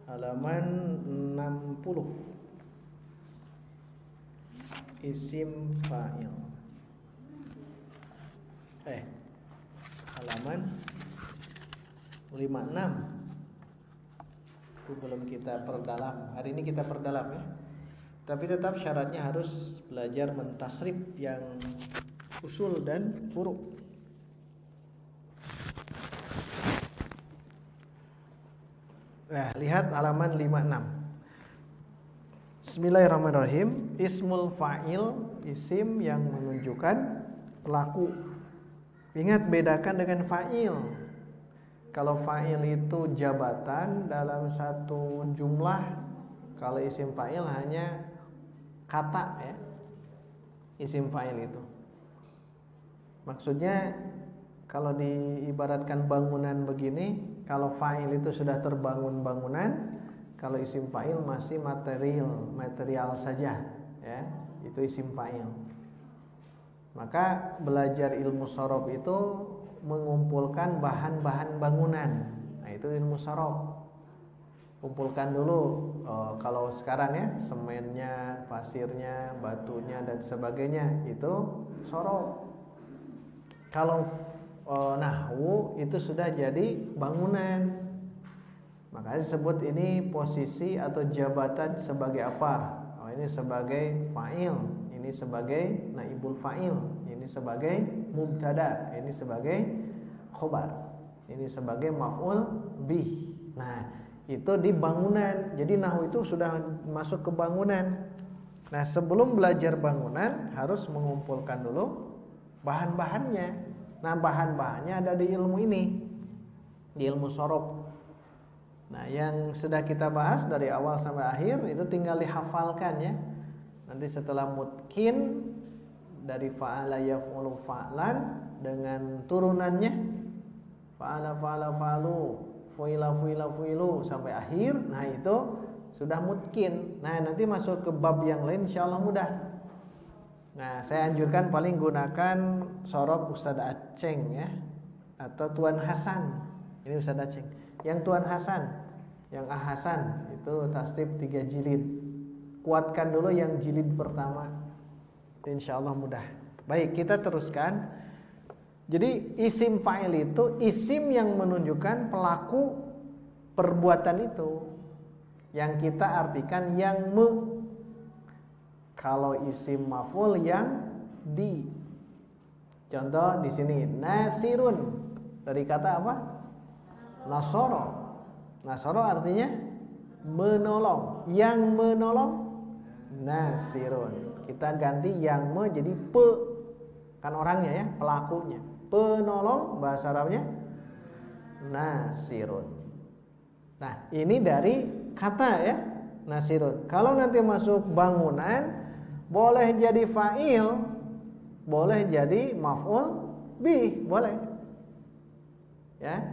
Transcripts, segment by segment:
halaman 60. Isim fa'il. Halaman 56. Itu belum kita perdalam. Hari ini kita perdalam ya. Tapi tetap syaratnya harus belajar mentasrif yang usul dan furu'. Nah, lihat halaman 56. Bismillahirrahmanirrahim. Ismul fa'il, isim yang menunjukkan pelaku. Ingat, bedakan dengan fa'il. Kalau fa'il itu jabatan dalam satu jumlah, kalau isim fa'il hanya kata ya. Isim fa'il itu maksudnya kalau diibaratkan bangunan begini, kalau fa'il itu sudah terbangun bangunan, kalau isim fa'il masih material saja ya, itu isim fa'il. Maka belajar ilmu shorof itu mengumpulkan bahan-bahan bangunan. Nah, itu ilmu shorof. Kumpulkan dulu kalau sekarang ya, semennya, pasirnya, batunya dan sebagainya, itu shorof. Kalau nahwu itu sudah jadi bangunan. Makanya disebut ini posisi atau jabatan sebagai apa? Ini sebagai fa'il, ini sebagai naibul fa'il, ini sebagai mubtada, ini sebagai khobar, ini sebagai maf'ul bih. Nah, itu di bangunan. Jadi nahwu itu sudah masuk ke bangunan. Nah, sebelum belajar bangunan harus mengumpulkan dulu bahan-bahannya. Nah, bahan-bahannya ada di ilmu ini, di ilmu shorof. Nah, yang sudah kita bahas dari awal sampai akhir itu tinggal dihafalkan ya. Nanti setelah mutkin dari fa'ala yaf'ulu fa'lan dengan turunannya fa'ala fa'ala fa'lu fu'ila fu'ila fu'ilu sampai akhir. Nah, itu sudah mutkin. Nah, nanti masuk ke bab yang lain insyaallah mudah. Nah, saya anjurkan paling gunakan shorof Ustaz Aceng ya, atau Tuan Hasan. Ini Ustaz Aceng. Yang Tuan Hasan, yang Hasan itu tasdif 3 jilid. Kuatkan dulu yang jilid pertama. Insyaallah mudah. Baik, kita teruskan. Jadi isim fa'il itu isim yang menunjukkan pelaku perbuatan itu, yang kita artikan yang Kalau isim maf'ul yang di. Contoh di sini nasirun, dari kata apa? Nasoro. Nasoro artinya menolong. Yang menolong nasirun. Kita ganti yang jadi kan orangnya ya, pelakunya. Penolong bahasa Arabnya nasirun. Nah, ini dari kata ya, nasirun. Kalau nanti masuk bangunan, boleh jadi fa'il, boleh jadi maf'ul bih, boleh. Ya.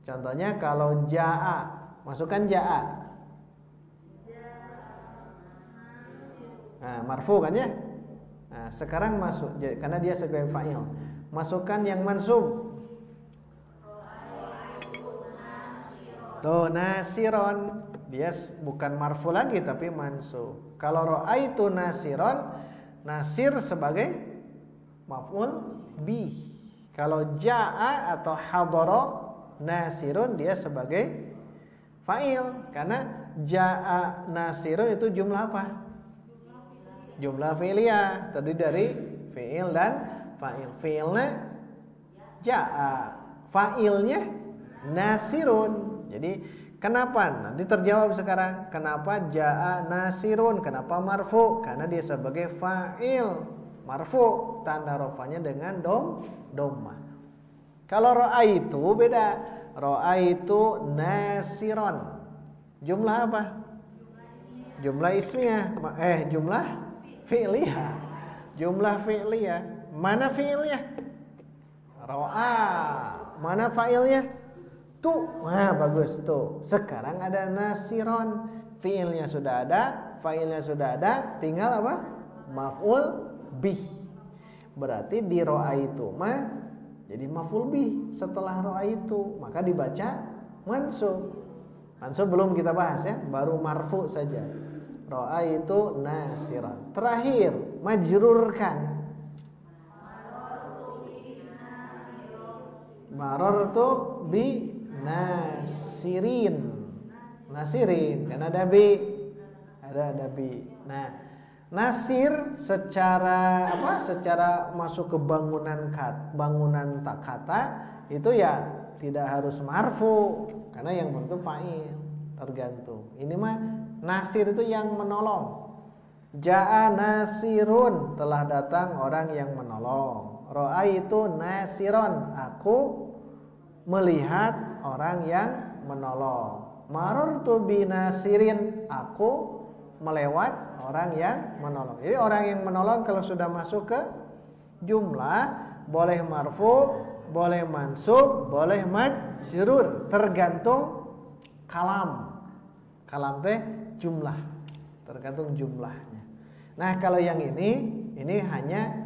Contohnya kalau ja'a, masukkan ja'a. Nah, marfu kan ya? Nah, sekarang masuk karena dia sebagai fa'il. Masukkan yang mansub. Tuh, nasiron. Dia bukan marfu lagi tapi mansub. Kalau ra'aitu nasiron, nasir sebagai maf'ul bih. Kalau ja'a atau hadara nasirun, dia sebagai fa'il. Karena ja'a nasirun itu jumlah apa? Jumlah fi'liyah, terdiri dari fi'il dan fa'il. Fi'ilnya ja'a, fa'ilnya nasirun. Jadi kenapa? Nanti terjawab sekarang. Kenapa ja'a nasirun? Kenapa marfu? Karena dia sebagai fa'il marfu, tanda rafanya dengan dhammah. Kalau ra'aitu beda. Ra'aitu nasiron. Jumlah apa? Jumlah ismiyah. Jumlah fi'liyah. Jumlah fi'liyah. Mana fi'ilnya? Ra'a. Mana fa'ilnya? Tu. Nah, bagus tuh. Sekarang ada nasiron. Fi'ilnya sudah ada, fa'ilnya sudah ada, tinggal apa? Maf'ul bih. Berarti di ra'aitu mah jadi maf'ul bih setelah ra'aitu, maka dibaca mansub. Mansub belum kita bahas ya, baru marfu saja. Ra'aitu nasiran. Terakhir, majrurkan. Marartu bi nasirin. Nasirin kan ada bi. Ada bi. Nah, nasir secara apa? Secara masuk ke bangunan kata itu ya tidak harus marfu karena yang bentuk fa'il, tergantung. Ini mah nasir itu yang menolong. Ja'a nasirun, telah datang orang yang menolong. Ra'aitu nasiron, aku melihat orang yang menolong. Marartu bi nasirin, aku melewat orang yang menolong. Jadi orang yang menolong kalau sudah masuk ke jumlah boleh marfu, boleh mansub, boleh majrur, tergantung kalam. Kalam teh jumlah, tergantung jumlahnya. Nah, kalau yang ini hanya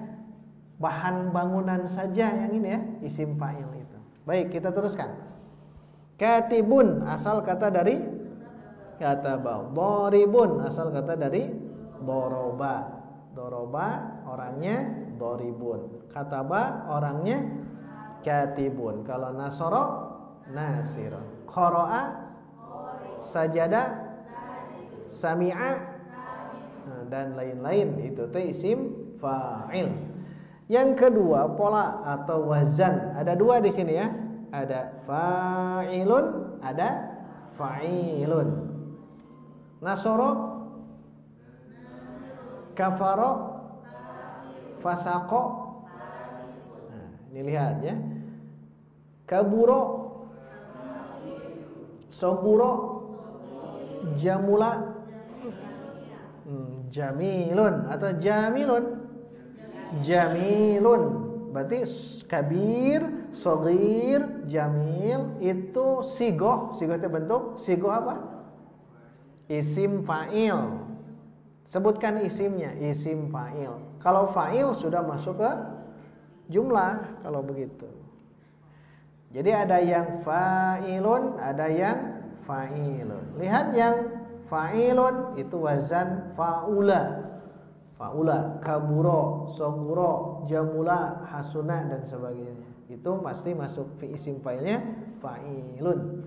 bahan bangunan saja yang ini ya, isim fa'il itu. Baik, kita teruskan. Katibun asal kata dari kataba. Doribun asal kata dari doroba. Doroba orangnya doribun. Kataba orangnya katibun. Kalau nasoro nasirun. Qara'a sajada sami'a dan lain-lain, itu teh isim fa'il. Yang kedua pola atau wazan, ada dua di sini ya. Ada fa'ilun, ada fa'ilun. Nasoro, kafaro, fasako. Nah, ini lihat ya. Kaburo, soguro, jamula, jamilun atau jamilun. Jamilun berarti kabir, shogir, jamil itu sigoh. Sigoh itu bentuk sigoh apa? Isim fa'il. Sebutkan isimnya, isim fa'il. Kalau fa'il sudah masuk ke jumlah kalau begitu. Jadi ada yang fa'ilun, ada yang fa'ilun. Lihat yang fa'ilun itu wazan fa'ula. Fa'ula, kaburo, soguro, jamula, hasuna dan sebagainya. Itu pasti masuk isim fa'ilnya fa'ilun.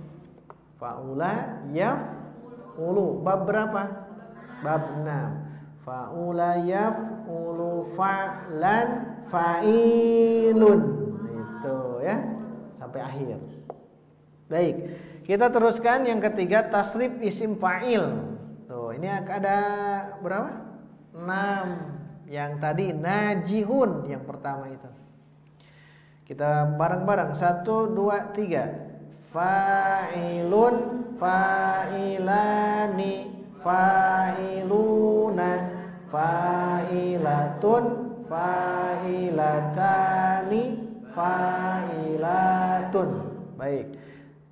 Fa'ula yaf'ulu. Bab berapa? Bab 6. Fa'ula yaf'ulu fa'lan fa'ilun. Itu ya, sampai akhir. Baik, kita teruskan yang ketiga, tasrif isim fa'il. Tuh, ini ada berapa? 6. Yang tadi najihun yang pertama itu. Kita bareng-bareng 1, 2, 3. Fa'ilun, fa'ilani, fa'iluna, fa'ilatun, fa'ilatani, fa'ilatun. Baik.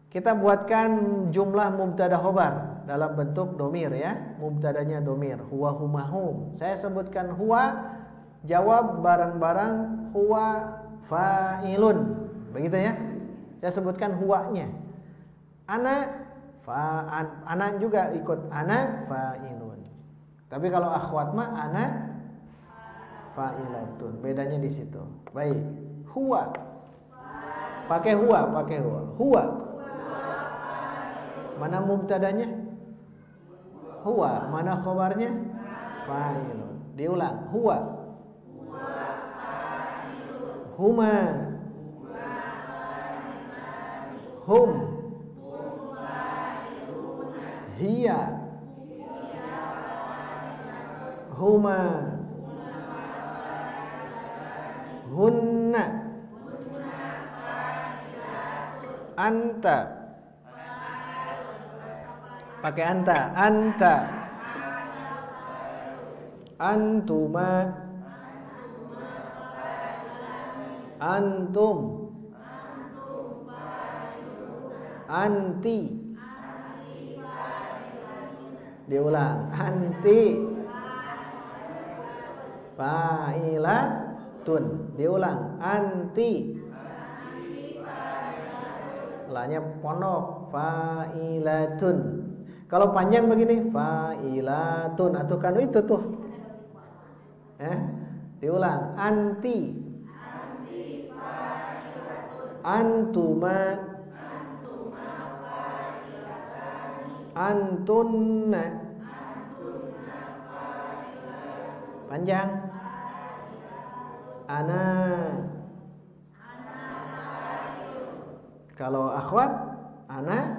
Kita buatkan jumlah mubtada khobar dalam bentuk domir ya. Mubtadanya domir. Huwa, huma, hum. Saya sebutkan huwa, jawab bareng-bareng huwa fa'ilun. Begitu ya. Saya sebutkan huwanya. Ana ana juga ikut ana fa'ilun. Tapi kalau akhwat mah ana fa'ilatun. Bedanya di situ. Baik. Huwa. Pakai huwa, pakai huwa. Huwa. Mana mubtadanya? Huwa. Mana khobarnya? Fa'ilun. Diulang. Huwa. Huma. Hum. Hiya. Huma. Hunna. Anta. Pakai anta. Anta. Antuma. Antum. Anti. Diulang. Anti. Fa'ilatun. Diulang. Anti. Lanya pondok. fa'ilatun. Kalau panjang begini fa'ilatun atau kan itu tuh. Diulang. Anti fa'ilatun. Antuma fa'ilatani. Antunna fa'ilatun. Panjang. Ana. Kalau akhwat, ana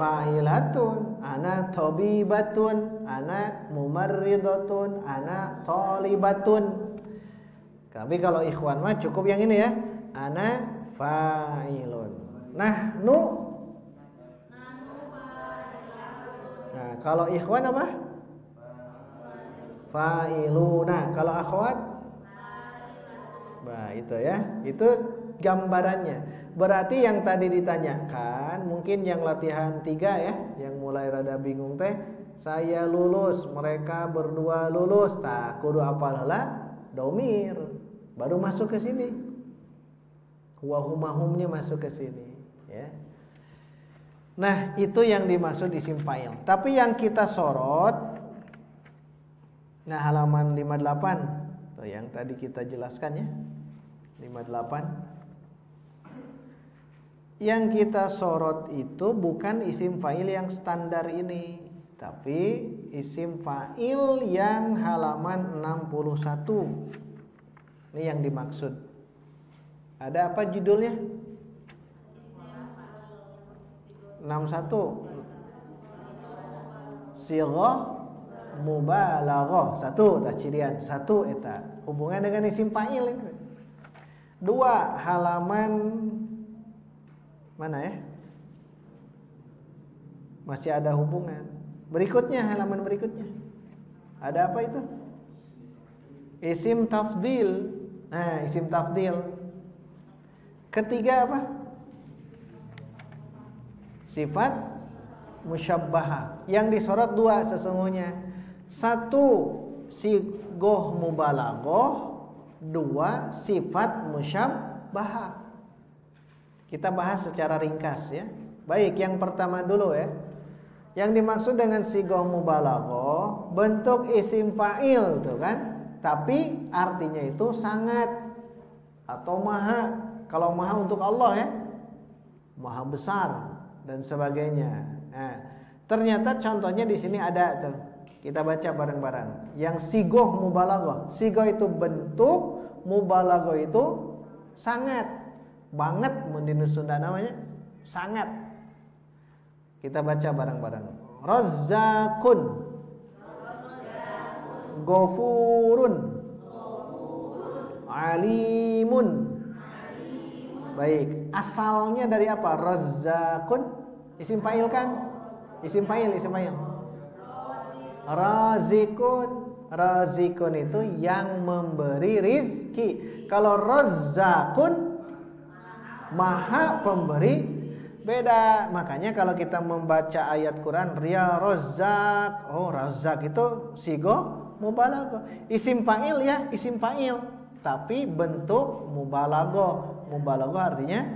fa'ilatun, ana tabibatun, ana mumarridatun, ana talibatun. Tapi kalau ikhwan mah cukup yang ini ya, ana fa'ilun. Nahnu. Nah, kalau ikhwan apa? Fa'iluna. Kalau akhwat? Nah, itu ya. Itu gambarannya. Berarti yang tadi ditanyakan, mungkin yang latihan 3 ya, yang mulai rada bingung teh, saya lulus, mereka berdua lulus, tak kudu apal heula domir, baru masuk ke sini. Wahumahumnya masuk ke sini, ya. Nah, itu yang dimaksud isim fa'il. Tapi yang kita sorot, nah halaman 58, tuh yang tadi kita jelaskan ya, 58. Yang kita sorot itu bukan isim fa'il yang standar ini, tapi isim fa'il yang halaman 61. Ini yang dimaksud. Ada apa judulnya? 61. Sighah mubalaghah. 1 tah cirian. 1 eta hubungan dengan isim fa'il ini. 2 halaman mana ya? Masih ada hubungan. Berikutnya, halaman berikutnya. Ada apa itu? Isim tafdil. Nah, isim tafdil. Ketiga apa? Sifat musyabbahah. Yang disorot 2 sesungguhnya. 1 sighah mubalaghah, 2 sifat musyabbahah. Kita bahas secara ringkas ya. Baik, yang pertama dulu ya. Yang dimaksud dengan sighah mubalaghah bentuk isim fa'il tuh kan. Tapi artinya itu sangat atau maha. Kalau maha untuk Allah ya, maha besar dan sebagainya. Nah, ternyata contohnya di sini ada tuh. Kita baca bareng-bareng. Yang sighah mubalaghah. Sighah itu bentuk, mubalaghah itu sangat. Banget mendinu Sunda namanya sangat. Kita baca bareng-bareng. Razzaqun, Ghafurun, Alimun. Baik, asalnya dari apa? Razzaqun isim fa'il kan? Isim fa'il. Razikun itu yang memberi rizki. Kalau razzaqun maha pemberi, beda. Makanya kalau kita membaca ayat Quran, ya Razzaq, oh Razzaq itu sighah mubalaghah. Isim fa'il ya, isim fa'il, tapi bentuk mubalaghah. Mubalaghah artinya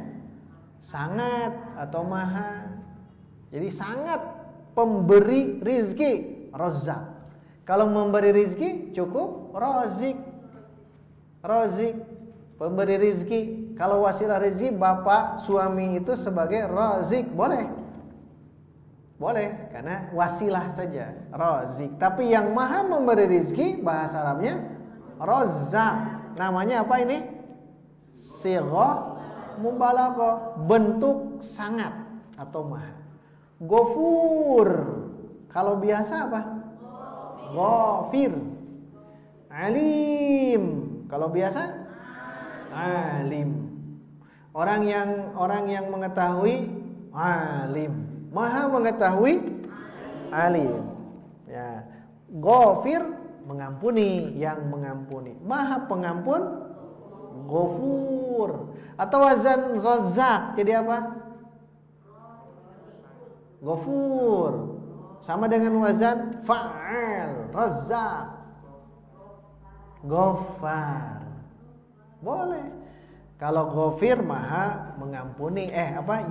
sangat atau maha. Jadi sangat pemberi rizki, Razzaq. Kalau memberi rizki cukup Razik. Pemberi rizki. Kalau wasilah rizki, bapak suami itu sebagai razik, boleh, karena wasilah saja, razik. Tapi yang maha memberi rizki, bahasa Arabnya Razzaq. Namanya apa ini? Sighah mubalaghah, bentuk sangat atau maha. Ghafur, kalau biasa apa? Ghafir. Alim, kalau biasa alim. Orang yang mengetahui alim. Maha mengetahui alim. Ya. Ghafir mengampuni, yang mengampuni. Maha pengampun Ghafur. Atau wazan Razzaq jadi apa? Ghafur. Sama dengan wazan fa'al, Razzaq. Ghaffar. Boleh. Kalau Ghafir maha mengampuni,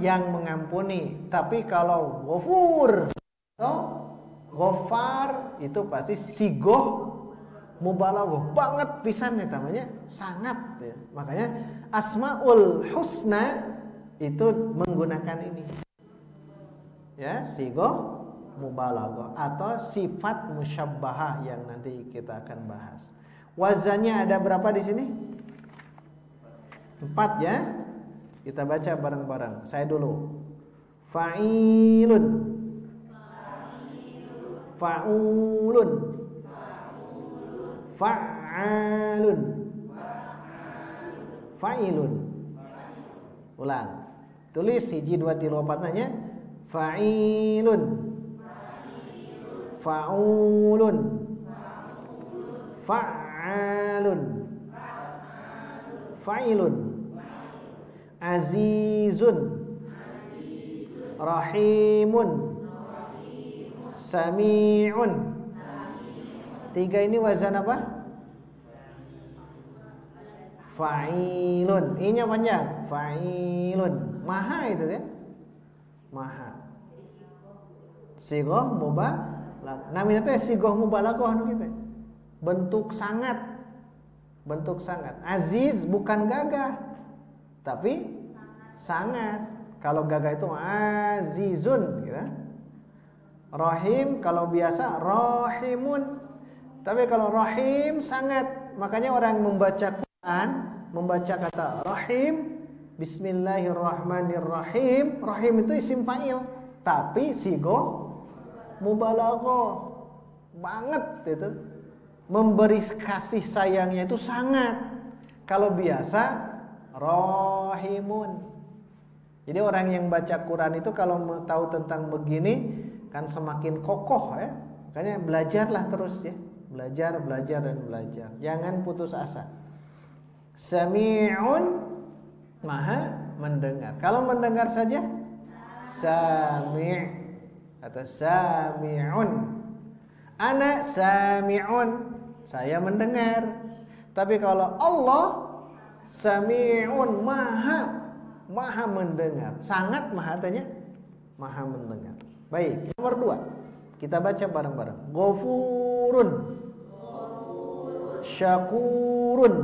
yang mengampuni. Tapi kalau ghafur atau ghafar itu pasti sigoh mubalaghah banget pisan ya, namanya sangat ya. Makanya Asmaul Husna itu menggunakan ini. Ya, sigoh mubalaghah atau sifat musyabbahah yang nanti kita akan bahas. Wazannya ada berapa di sini? 4 ya. Kita baca bareng-bareng. Saya dulu. Fa'ilun, fa'ulun, fa'alun, fa'ilun. Ulang. Tulis 1 2 3 4 nanya. Fa'ilun, fa'ulun, fa'alun, fa'ilun, azizun, rahimun, sami'un. 3 ini wazan apa? Fa'ilun. I-nya panjang. Fa'ilun. Maha itu ya. Maha. Sigoh mubalaghah. Namanya teh sigoh mubalaghah nu kitu. Bentuk sangat. Bentuk sangat. Aziz bukan gagah, tapi sangat. Kalau gagah itu azizun gitu. Rahim kalau biasa rahimun. Tapi kalau rahim sangat. Makanya orang membaca Quran, membaca kata rahim, bismillahirrahmanirrahim. Rahim itu isim fa'il, tapi sigoh mubalaghah banget itu. Memberi kasih sayangnya itu sangat. Kalau biasa rahimun. Jadi orang yang baca Quran itu kalau mau tahu tentang begini kan semakin kokoh ya. Makanya belajarlah terus ya. Belajar, belajar dan belajar. Jangan putus asa. Sami'un, maha mendengar. Kalau mendengar saja sami' atau sami'un. Ana sami'un, saya mendengar. Tapi kalau Allah sami'un, maha mendengar. Sangat maha tanya, maha mendengar. Baik, nomor 2. Kita baca bareng-bareng. Ghafurun, syakurun,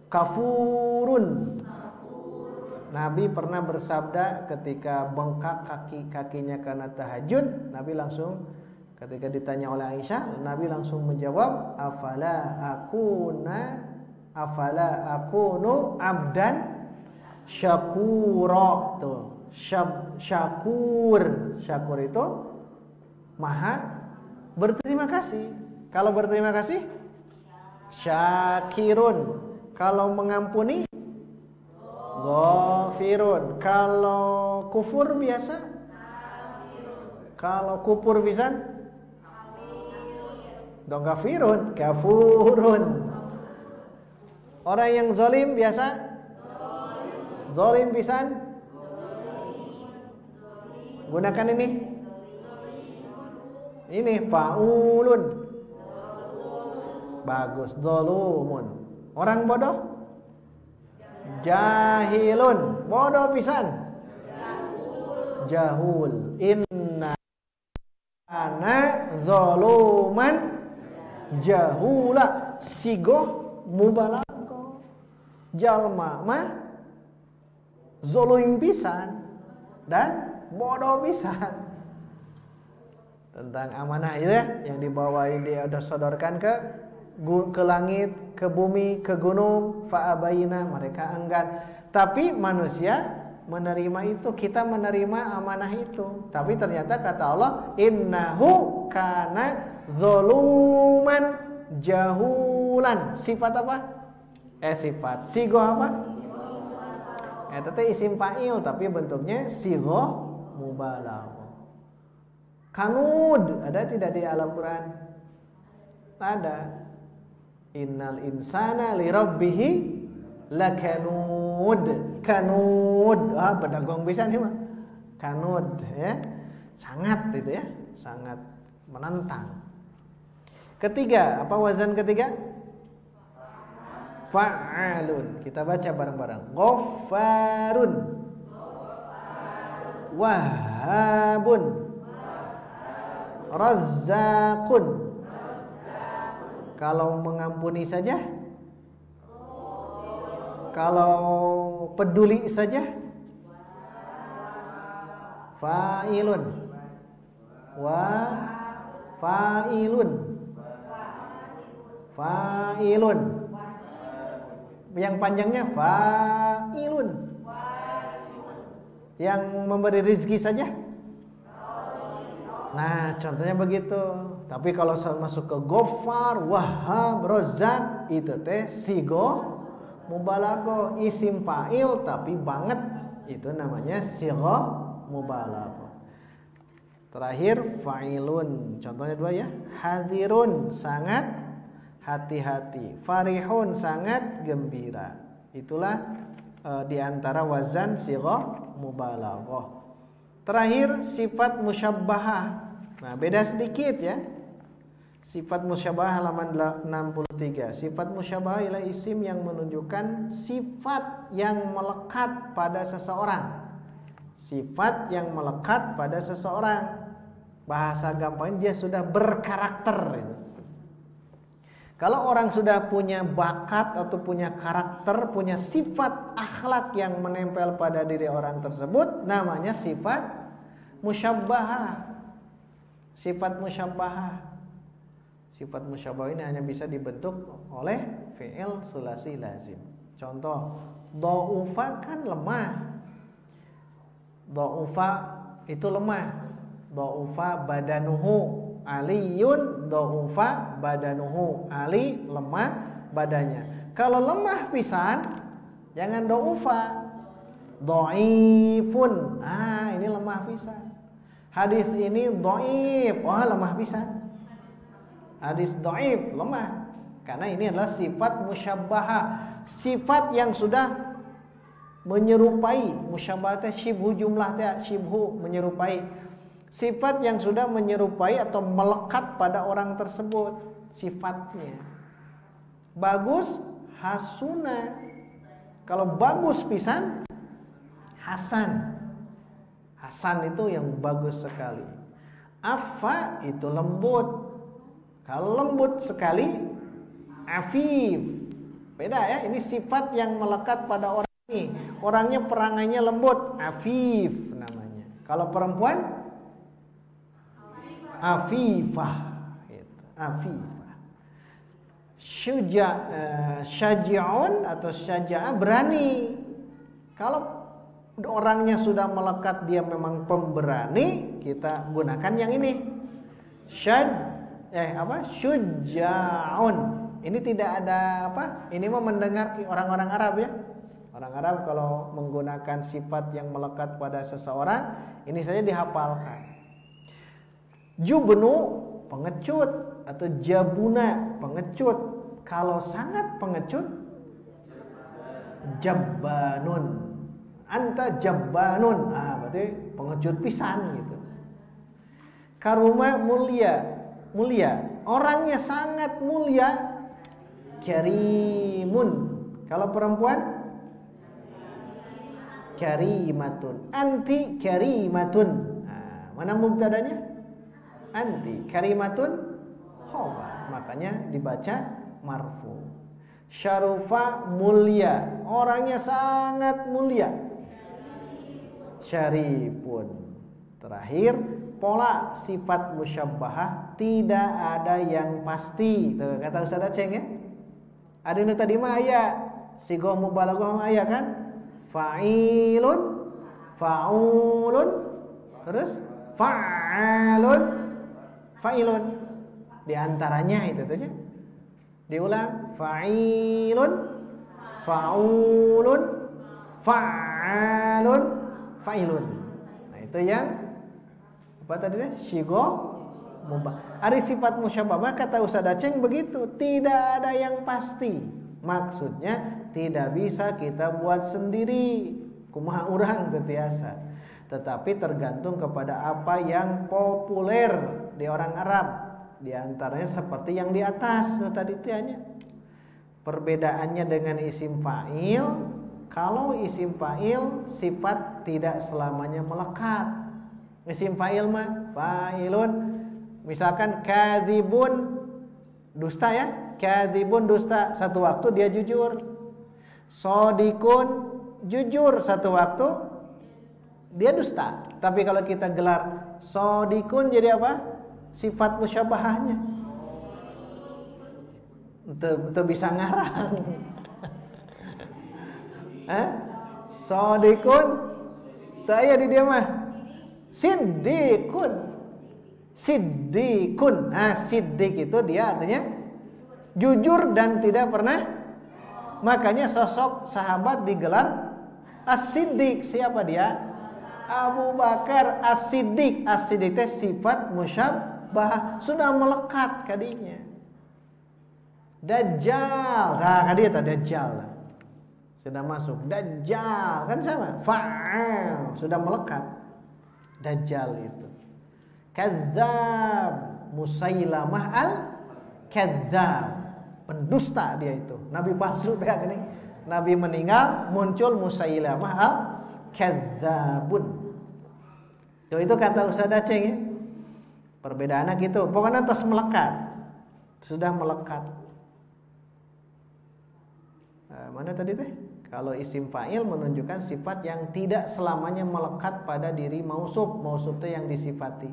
kafurun. Nabi pernah bersabda ketika bengkak kakinya karena tahajud, Nabi langsung ketika ditanya oleh Aisyah, Nabi langsung menjawab, afala akunu abdan syakura. Tuh, syakur itu maha berterima kasih. Kalau berterima kasih syakirun. Kalau mengampuni ghafirun. Kalau kufur biasa, kalau kufur pisan dong kafirun, kafurun. Orang yang zalim biasa zalim pisan. Gunakan ini faulun. Bagus. Zalumun. Orang bodoh jahilun. Bodoh pisan jahul. Inna ana zaluman jahula. Sigoh mubalaghah. Jalma mah zalim pisan dan bodoh pisan. Tentang amanah itu ya, yang dibawain dia udah sodorkan ke langit, ke bumi, ke gunung, fa'abaina, mereka enggan. Tapi manusia menerima itu, kita menerima amanah itu. Tapi ternyata kata Allah, innahu kana zaluman jahulan. Sifat apa? Sifat sigoh apa? Itu teh isim fa'il tapi bentuknya sigoh mubalaghah. Kanud ada tidak di alam Quran? Ada. Innal insana li rabbih lakanud. Kanud. Bedagong bisa nih mah. Kanud ya. Sangat itu ya, sangat menantang. Ketiga, apa wazan ketiga? Fa'alun. Kita baca bareng-bareng. Ghaffarun. Wahhabun. Razzaqun. Kalau mengampuni saja? Kalau peduli saja? Fa'ilun. Fa'ilun. Fa'ilun. Yang panjangnya fa'ilun. Yang memberi rizki saja? Nah, contohnya begitu. Tapi kalau masuk ke Ghaffar, Wahhab, Razzaq, itu teh sigo mubalaghah, isim fa'il tapi banget. Itu namanya sigo mubalaghah. Terakhir fa'ilun. Contohnya dua ya. Hadirun, sangat hati-hati. Farihun, sangat gembira. Itulah di antara wazan sigo mubalaghah. Terakhir sifat musyabbahah. Nah, beda sedikit ya. Sifat musyabbahah halaman 63. Sifat musyabbahah ialah isim yang menunjukkan sifat yang melekat pada seseorang. Sifat yang melekat pada seseorang. Bahasa gampangnya dia sudah berkarakter itu. Kalau orang sudah punya bakat atau punya karakter, punya sifat akhlak yang menempel pada diri orang tersebut, namanya sifat musyabbahah. Sifat musyabbahah. Sifat musyabbahah ini hanya bisa dibentuk oleh fi'il sulasi lazim. Contoh, dha'ufa kan lemah. Dha'ufa itu lemah. Dha'ufa badanuhu. Aliyun dha'ufa badanuhu. Ali lemah badannya. Kalau lemah pisan, jangan dha'ufa. Dha'ifun. Ini lemah pisan. Hadis ini dhaif. Lemah pisan. Hadis dhaif, lemah. Karena ini adalah sifat musyabbahah. Sifat yang sudah menyerupai. Musyabbahah teh syibhu, jumlah teh syibhu, menyerupai. Sifat yang sudah menyerupai atau melekat pada orang tersebut sifatnya. Bagus, hasuna. Kalau bagus pisan, hasan. Hasan itu yang bagus sekali. Afa itu lembut. Kalau lembut sekali, afif. Beda ya, ini sifat yang melekat pada orang ini. Orangnya perangainya lembut, afif namanya. Kalau perempuan, afifah, afifah. Syaji'un atau syaja'ah, berani. Kalau orangnya sudah melekat dia memang pemberani, kita gunakan yang ini. Syuja'un. Ini tidak ada apa? Ini mau mendengar orang-orang Arab ya. Orang Arab kalau menggunakan sifat yang melekat pada seseorang, ini saja dihafalkan. Jubnu, pengecut, atau jabuna, pengecut. Kalau sangat pengecut, jabbanun. Anta jabbanun. Berarti pengecut pisan gitu. Karuma, mulia, mulia. Orangnya sangat mulia, karimun. Kalau perempuan, karimatun. Anti karimatun. Mana mubtadanya? Anti karimatun khobar, makanya dibaca marfu. Syarufa, mulia, orangnya sangat mulia, syarifun. Terakhir, pola sifat musyabbahah tidak ada yang pasti. Tuh, kata Ustaz Aceng ya. Ada yang tadi mah aya sigoh mubalaghah mah aya kan? Fa'ilun, fa'ulun, terus fa'alun, fa'ilun. Di antaranya itu tuh ya. Diulang, fa'ilun, fa'ulun, fa'alun, fa'ilun. Nah, itu yang apa tadi deh? Syigo mubah. Ada sifat musyabbah, kata Ustaz Aceng begitu, tidak ada yang pasti. Maksudnya tidak bisa kita buat sendiri. Kumaha urang teu tiasa. Tetapi tergantung kepada apa yang populer di orang Arab. Di antaranya seperti yang di atas tadi tianya. Perbedaannya dengan isim fa'il, kalau isim fa'il sifat tidak selamanya melekat. Isim fa'il mah fa'ilun. Misalkan kadzibun, dusta ya. Kadzibun dusta, satu waktu dia jujur. Shodiqun jujur, satu waktu dia dusta. Tapi kalau kita gelar shodiqun jadi apa? Sifat musyabahahnya. Itu bisa ngarang. Shodiqun tak aya di dia mah. Siddiqun. Siddiqun. Siddiq itu dia artinya jujur dan tidak pernah. Makanya sosok sahabat digelar As-Siddiq. Siapa dia? Abu Bakar As-Siddiq. As-Siddiq itu sifat musyabah, sudah melekat kadinya. Dajjal. Kadi eta Dajjal. Sudah masuk. Dajjal kan sama. Fa'al sudah melekat. Dajjal itu. Kadzdzab. Musailamah al-kadzdzab. Pendusta dia itu. Nabi palsu teh gini. Nabi meninggal, muncul Musailamah al-kadzdzabun. Itu kata Ustaz Aceh ya. Perbedaannya gitu. Pokoknya terus melekat. Sudah melekat. Mana tadi teh? Kalau isim fa'il menunjukkan sifat yang tidak selamanya melekat pada diri mausuf. Mausuf itu yang disifati.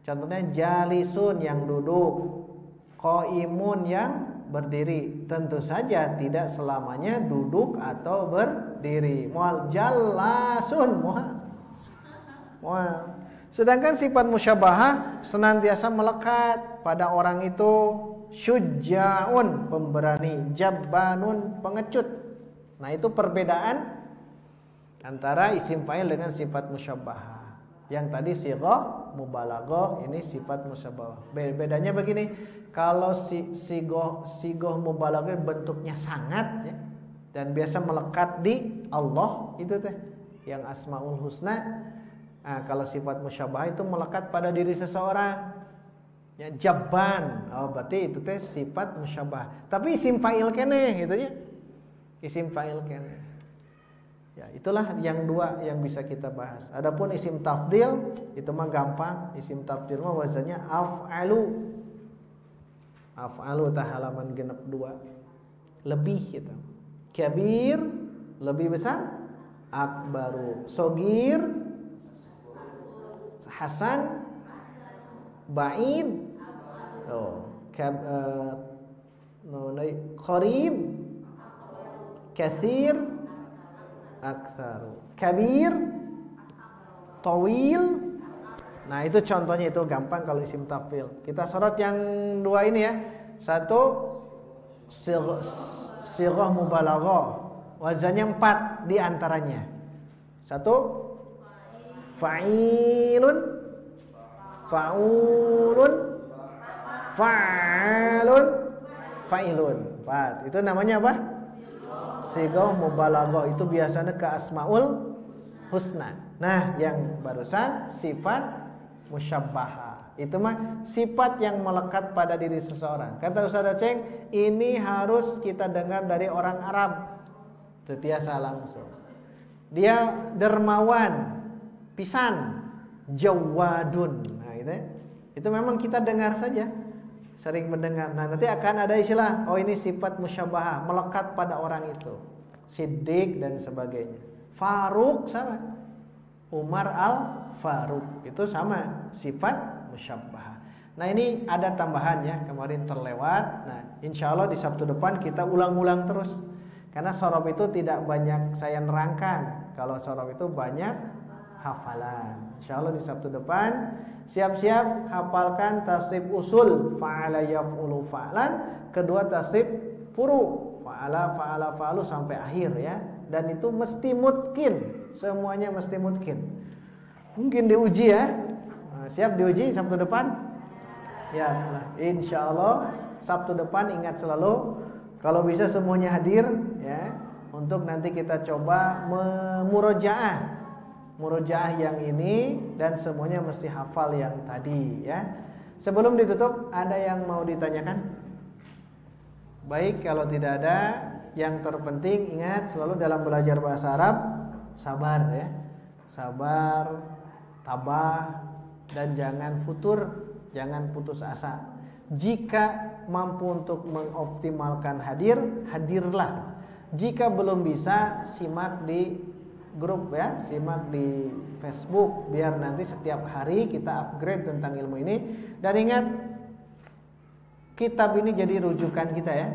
Contohnya jalisun yang duduk, qaimun yang berdiri. Tentu saja tidak selamanya duduk atau berdiri. Mual jalasun mual. Sedangkan sifat musyabahah senantiasa melekat pada orang itu. Syuja'un pemberani, jabbanun pengecut. Nah itu perbedaan antara isim fa'il dengan sifat musyabahah. Yang tadi sighah mubalaghah, ini sifat musyabahah. Bedanya begini, kalau sighah mubalaghah bentuknya sangat ya, dan biasa melekat di Allah itu teh yang Asmaul Husna. Nah, kalau sifat musyabahah itu melekat pada diri seseorang. Ya, jabban, berarti itu teh sifat musyabah. Tapi isim fa'il keneh gitu ya. Isim fa'il keneh. Ya, itulah yang dua yang bisa kita bahas. Adapun isim tafdil itu mah gampang. Isim tafdil mah wazannya af'alu. Af'alu tah halaman genep 2. Lebih gitu. Kabir lebih besar, akbaru. Sogir hasan, ba'id, qarib, katsir, aktsaru, kabir, tawil. Nah itu contohnya, itu gampang kalau isim tafdil. Kita sorot yang dua ini ya. Satu sighah mubalaghah, wazannya 4 di antaranya. Satu fa'ilun, fa'ulun, fa'alun, fa'ilun. 4. Itu namanya apa? Sighah mubalaghah. Itu biasanya ke Asmaul Husna. Nah, yang barusan sifat musyabbahah. Itu mah sifat yang melekat pada diri seseorang. Kata Ustaz Aceng, ini harus kita dengar dari orang Arab. Tetiasa langsung. Dia dermawan, pisan, jawadun. Nah, itu memang kita dengar saja, sering mendengar. Nah, nanti akan ada istilah, oh ini sifat musyabahah, melekat pada orang itu. Siddiq dan sebagainya. Faruq sama. Umar al-Faruq itu sama, sifat musyabahah. Nah, ini ada tambahan ya, kemarin terlewat. Nah, insya Allah di Sabtu depan kita ulang-ulang terus. Karena sorob itu tidak banyak saya nerangkan. Kalau sorob itu banyak hafalan. Insyaallah di Sabtu depan siap-siap hafalkan tasrif usul fa'ala yaf'ulu fa'lan, kedua tasrif furu fa'ala fa'ala fa'alu sampai akhir ya. Dan itu mesti mungkin, semuanya mesti mungkin. Mungkin diuji ya. Nah, siap diuji Sabtu depan? Ya, insyaallah Sabtu depan ingat selalu kalau bisa semuanya hadir ya, untuk nanti kita coba murojaah yang ini, dan semuanya mesti hafal yang tadi ya. Sebelum ditutup, ada yang mau ditanyakan? Baik, kalau tidak ada, yang terpenting ingat selalu dalam belajar bahasa Arab, sabar ya. Sabar, tabah, dan jangan futur, jangan putus asa. Jika mampu untuk mengoptimalkan hadirlah. Jika belum bisa, simak di grup ya, simak di Facebook biar nanti setiap hari kita upgrade tentang ilmu ini. Dan ingat, kitab ini jadi rujukan kita ya,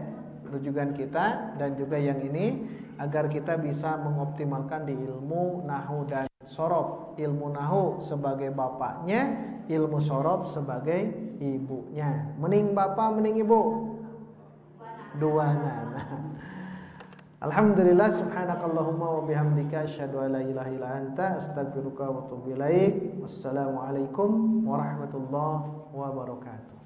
rujukan kita, dan juga yang ini agar kita bisa mengoptimalkan di ilmu nahwu dan sorof. Ilmu nahwu sebagai bapaknya, ilmu sorof sebagai ibunya. Mending bapak, mending ibu, duana. Alhamdulillah, subhanakallahumma wa bihamdika asyhadu an la ilaha illa anta astaghfiruka wa atubu ilaik. Wassalamualaikum warahmatullahi wabarakatuh.